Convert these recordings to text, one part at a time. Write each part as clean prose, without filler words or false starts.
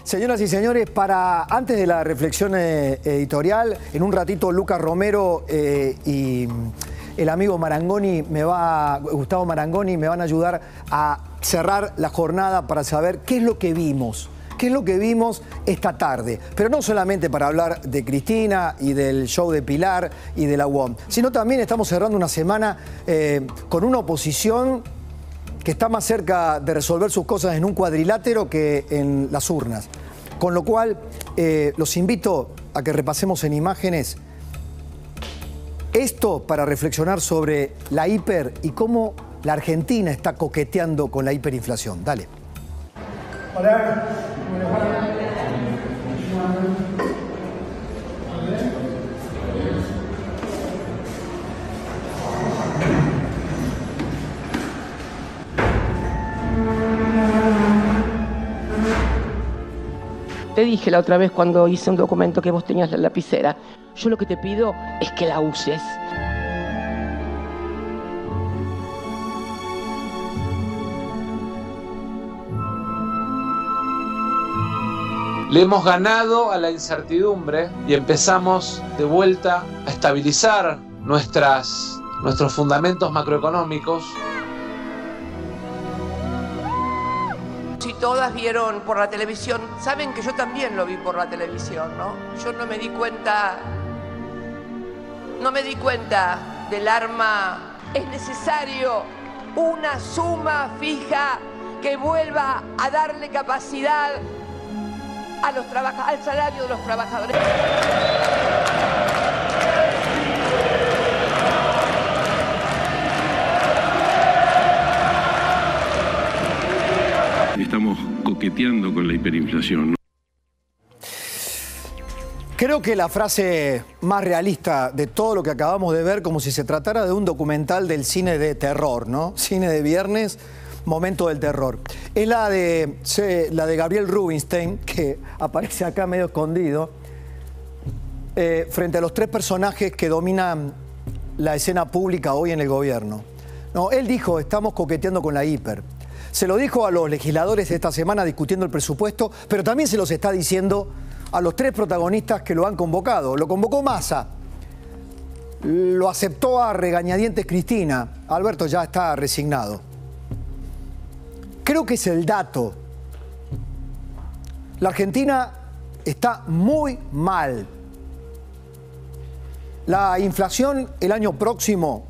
Señoras y señores, antes de la reflexión editorial, en un ratito Lucas Romero y el amigo Gustavo Marangoni me van a ayudar a cerrar la jornada para saber qué es lo que vimos. ¿Qué es lo que vimos esta tarde? Pero no solamente para hablar de Cristina y del show de Pilar y de la UOM, sino también estamos cerrando una semana con una oposición que está más cerca de resolver sus cosas en un cuadrilátero que en las urnas. Con lo cual, los invito a que repasemos en imágenes esto para reflexionar sobre la hiper y cómo la Argentina está coqueteando con la hiperinflación. Dale. Hola. Te dije la otra vez cuando hice un documento que vos tenías la lapicera. Yo lo que te pido es que la uses. Le hemos ganado a la incertidumbre y empezamos de vuelta a estabilizar nuestros fundamentos macroeconómicos. Si todas vieron por la televisión, saben que yo también lo vi por la televisión, ¿no? Yo no me di cuenta del arma. Es necesario una suma fija que vuelva a darle capacidad al salario de los trabajadores. Estamos coqueteando con la hiperinflación, ¿no? Creo que la frase más realista de todo lo que acabamos de ver, como si se tratara de un documental del cine de terror, ¿no? Cine de viernes, momento del terror. Es la de Gabriel Rubinstein, que aparece acá medio escondido, frente a los tres personajes que dominan la escena pública hoy en el gobierno. No, él dijo, estamos coqueteando con la hiper. Se lo dijo a los legisladores esta semana discutiendo el presupuesto, pero también se los está diciendo a los tres protagonistas que lo han convocado. Lo convocó Massa, lo aceptó a regañadientes Cristina. Alberto ya está resignado. Creo que es el dato. La Argentina está muy mal. La inflación el año próximo,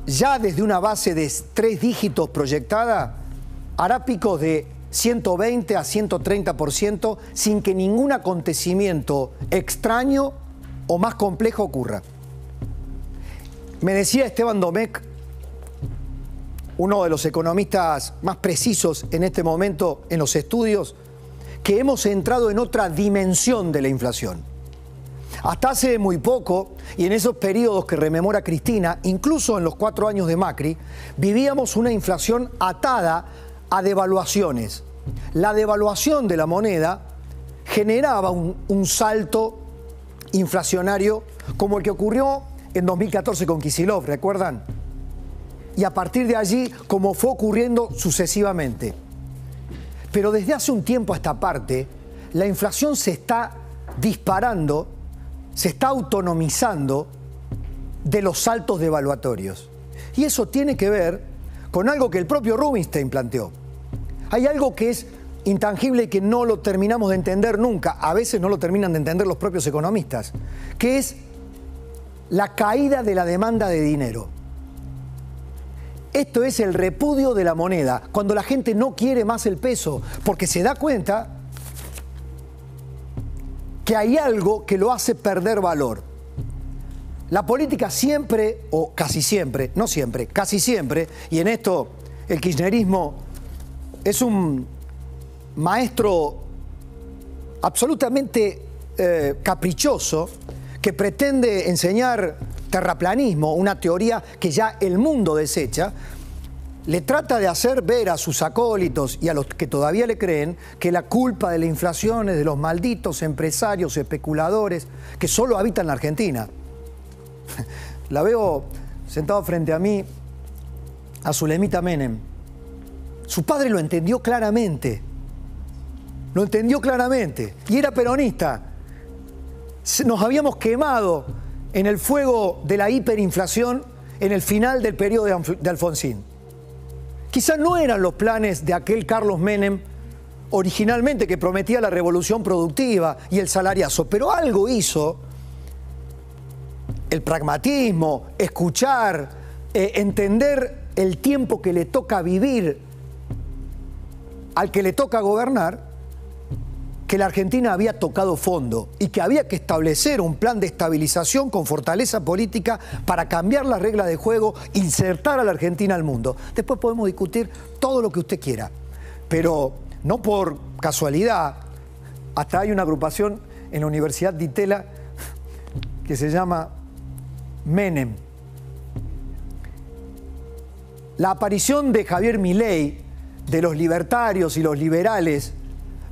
ya desde una base de 3 dígitos proyectada, hará picos de 120 a 130% sin que ningún acontecimiento extraño o más complejo ocurra. Me decía Esteban Domecq, uno de los economistas más precisos en este momento en los estudios, que hemos entrado en otra dimensión de la inflación. Hasta hace muy poco, y en esos periodos que rememora Cristina, incluso en los 4 años de Macri, vivíamos una inflación atada a devaluaciones. La devaluación de la moneda generaba un salto inflacionario como el que ocurrió en 2014 con Kicillof, ¿recuerdan? Y a partir de allí, como fue ocurriendo sucesivamente. Pero desde hace un tiempo a esta parte, la inflación se está disparando, se está autonomizando de los saltos devaluatorios. Y eso tiene que ver con algo que el propio Rubinstein planteó. Hay algo que es intangible y que no lo terminamos de entender nunca, a veces no lo terminan de entender los propios economistas, que es la caída de la demanda de dinero. Esto es el repudio de la moneda, cuando la gente no quiere más el peso, porque se da cuenta que hay algo que lo hace perder valor. La política siempre, o casi siempre, no siempre, casi siempre, y en esto el kirchnerismo es un maestro absolutamente caprichoso que pretende enseñar terraplanismo, una teoría que ya el mundo desecha, le trata de hacer ver a sus acólitos y a los que todavía le creen que la culpa de la inflación es de los malditos empresarios, especuladores, que solo habitan la Argentina. La veo sentado frente a mí a Zulemita Menem. Su padre lo entendió claramente. lo entendió claramente y era peronista. Nos habíamos quemado en el fuego de la hiperinflación en el final del periodo de Alfonsín. Quizás no eran los planes de aquel Carlos Menem originalmente, que prometía la revolución productiva y el salariazo, pero algo hizo el pragmatismo, escuchar, entender el tiempo que le toca vivir al que le toca gobernar, que la Argentina había tocado fondo y que había que establecer un plan de estabilización con fortaleza política para cambiar las reglas de juego, insertar a la Argentina al mundo. Después podemos discutir todo lo que usted quiera, pero no por casualidad, hasta hay una agrupación en la Universidad de Itela que se llama Menem. La aparición de Javier Milei, de los libertarios y los liberales,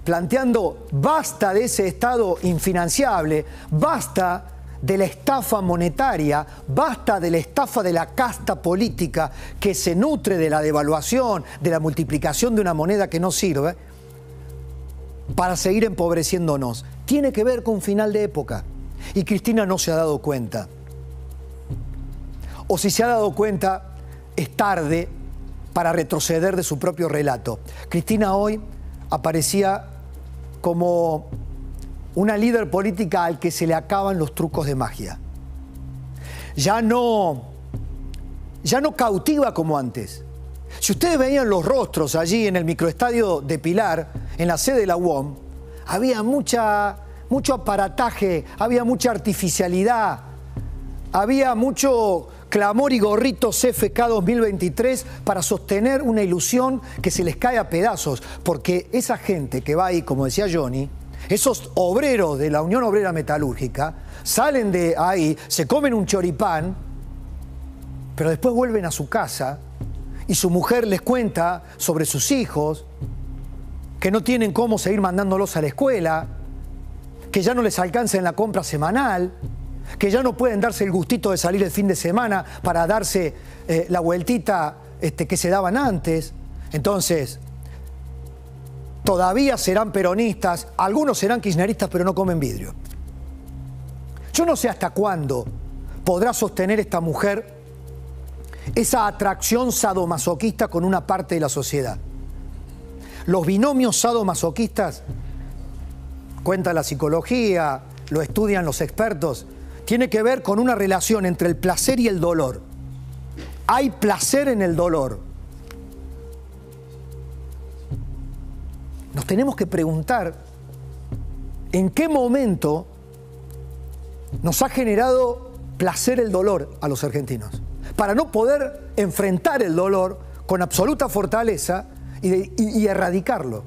planteando basta de ese Estado infinanciable, basta de la estafa monetaria, basta de la estafa de la casta política que se nutre de la devaluación, de la multiplicación de una moneda que no sirve, para seguir empobreciéndonos. Tiene que ver con un final de época. Y Cristina no se ha dado cuenta. O si se ha dado cuenta, es tarde para retroceder de su propio relato. Cristina hoy aparecía como una líder política al que se le acaban los trucos de magia. Ya no cautiva como antes. Si ustedes veían los rostros allí en el microestadio de Pilar, en la sede de la UOM, había mucho aparataje, había mucha artificialidad, había mucho clamor y gorritos CFK 2023 para sostener una ilusión que se les cae a pedazos, porque esa gente que va ahí, como decía Johnny, esos obreros de la Unión Obrera Metalúrgica, salen de ahí, se comen un choripán, pero después vuelven a su casa y su mujer les cuenta sobre sus hijos, que no tienen cómo seguir mandándolos a la escuela, que ya no les alcanza en la compra semanal, que ya no pueden darse el gustito de salir el fin de semana para darse la vueltita que se daban antes. Entonces, todavía serán peronistas, algunos serán kirchneristas, pero no comen vidrio. Yo no sé hasta cuándo podrá sostener esta mujer esa atracción sadomasoquista con una parte de la sociedad. Los binomios sadomasoquistas, cuenta la psicología, lo estudian los expertos, tiene que ver con una relación entre el placer y el dolor. Hay placer en el dolor. Nos tenemos que preguntar en qué momento nos ha generado placer el dolor a los argentinos, para no poder enfrentar el dolor con absoluta fortaleza y erradicarlo.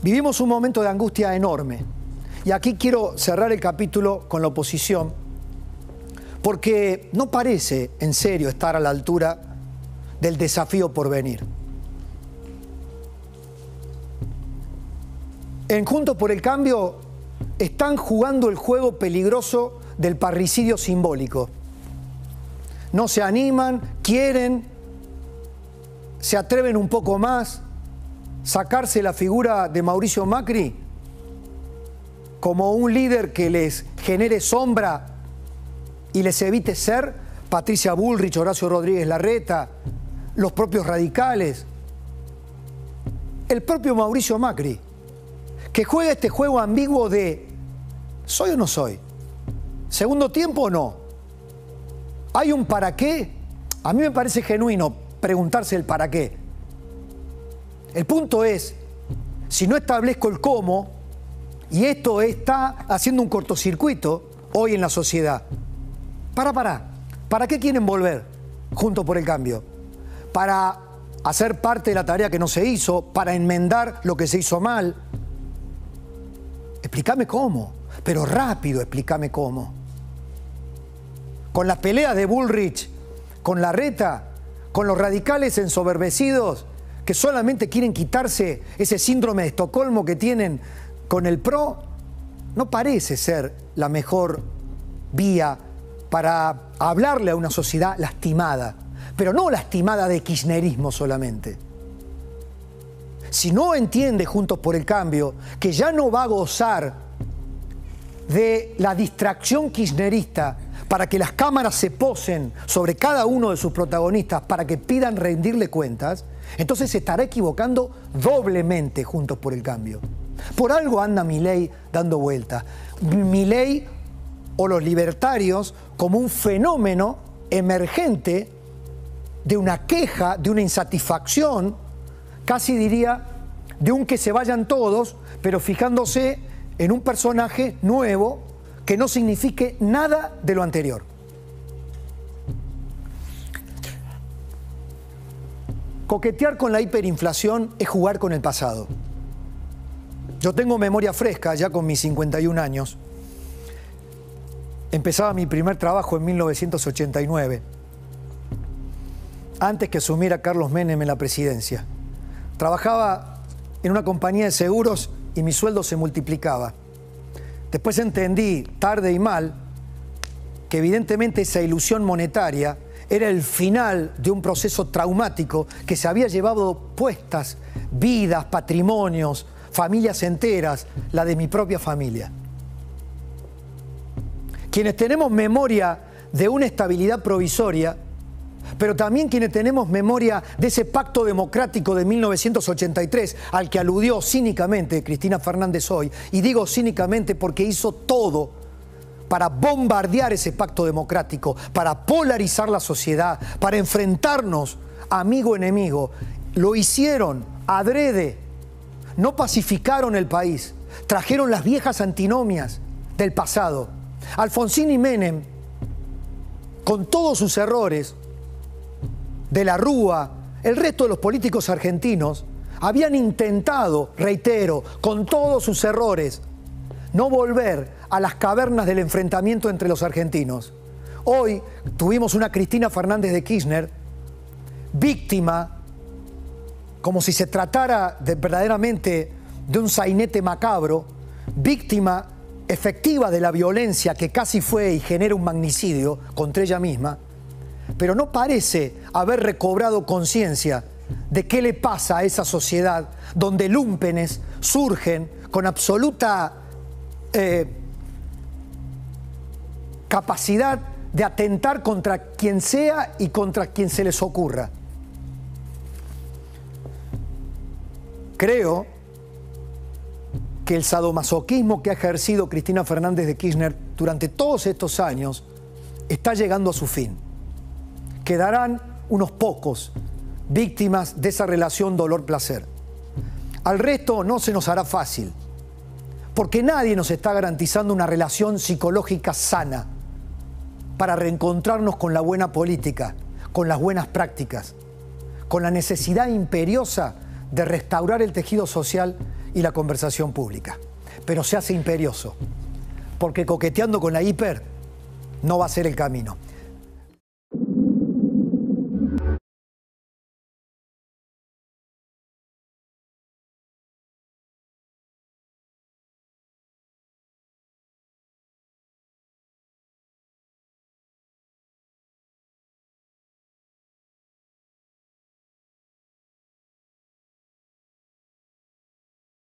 Vivimos un momento de angustia enorme. Y aquí quiero cerrar el capítulo con la oposición, porque no parece en serio estar a la altura del desafío por venir. En Juntos por el Cambio están jugando el juego peligroso del parricidio simbólico. No se animan, quieren, se atreven un poco más, sacarse la figura de Mauricio Macri como un líder que les genere sombra y les evite ser Patricia Bullrich, Horacio Rodríguez Larreta, los propios radicales, el propio Mauricio Macri, que juega este juego ambiguo de ¿soy o no soy? ¿Segundo tiempo o no? ¿Hay un para qué? A mí me parece genuino preguntarse el para qué. El punto es, si no establezco el cómo, y esto está haciendo un cortocircuito hoy en la sociedad. ¿Para qué quieren volver Juntos por el Cambio? ¿Para hacer parte de la tarea que no se hizo? ¿Para enmendar lo que se hizo mal? Explícame cómo, pero rápido explícame cómo. Con las peleas de Bullrich, con Larreta, con los radicales ensoberbecidos que solamente quieren quitarse ese síndrome de Estocolmo que tienen con el PRO, no parece ser la mejor vía para hablarle a una sociedad lastimada, pero no lastimada de kirchnerismo solamente, si no entiende Juntos por el Cambio que ya no va a gozar de la distracción kirchnerista para que las cámaras se posen sobre cada uno de sus protagonistas para que pidan rendirle cuentas, entonces se estará equivocando doblemente Juntos por el Cambio. Por algo anda Milei dando vuelta. Milei o los libertarios como un fenómeno emergente de una queja, de una insatisfacción, casi diría de un que se vayan todos, pero fijándose en un personaje nuevo que no signifique nada de lo anterior. Coquetear con la hiperinflación es jugar con el pasado. Yo tengo memoria fresca, ya con mis 51 años. Empezaba mi primer trabajo en 1989, antes que asumiera Carlos Menem en la presidencia. Trabajaba en una compañía de seguros y mi sueldo se multiplicaba. Después entendí, tarde y mal, que evidentemente esa ilusión monetaria era el final de un proceso traumático que se había llevado puestas vidas, patrimonios, familias enteras, la de mi propia familia. Quienes tenemos memoria de una estabilidad provisoria, pero también quienes tenemos memoria de ese pacto democrático de 1983 al que aludió cínicamente Cristina Fernández hoy, y digo cínicamente porque hizo todo para bombardear ese pacto democrático, para polarizar la sociedad, para enfrentarnos amigo-enemigo. Lo hicieron adrede, no pacificaron el país, trajeron las viejas antinomias del pasado. Alfonsín y Menem, con todos sus errores, de la Rúa, el resto de los políticos argentinos, habían intentado, reitero, con todos sus errores, no volver a las cavernas del enfrentamiento entre los argentinos. Hoy tuvimos una Cristina Fernández de Kirchner, víctima, como si se tratara verdaderamente de un sainete macabro, víctima efectiva de la violencia que casi fue y genera un magnicidio contra ella misma, pero no parece haber recobrado conciencia de qué le pasa a esa sociedad donde lúmpenes surgen con absoluta capacidad de atentar contra quien sea y contra quien se les ocurra. Creo que el sadomasoquismo que ha ejercido Cristina Fernández de Kirchner durante todos estos años está llegando a su fin. Quedarán unos pocos víctimas de esa relación dolor-placer. Al resto no se nos hará fácil, porque nadie nos está garantizando una relación psicológica sana para reencontrarnos con la buena política, con las buenas prácticas, con la necesidad imperiosa de restaurar el tejido social y la conversación pública. Pero se hace imperioso, porque coqueteando con la hiper no va a ser el camino.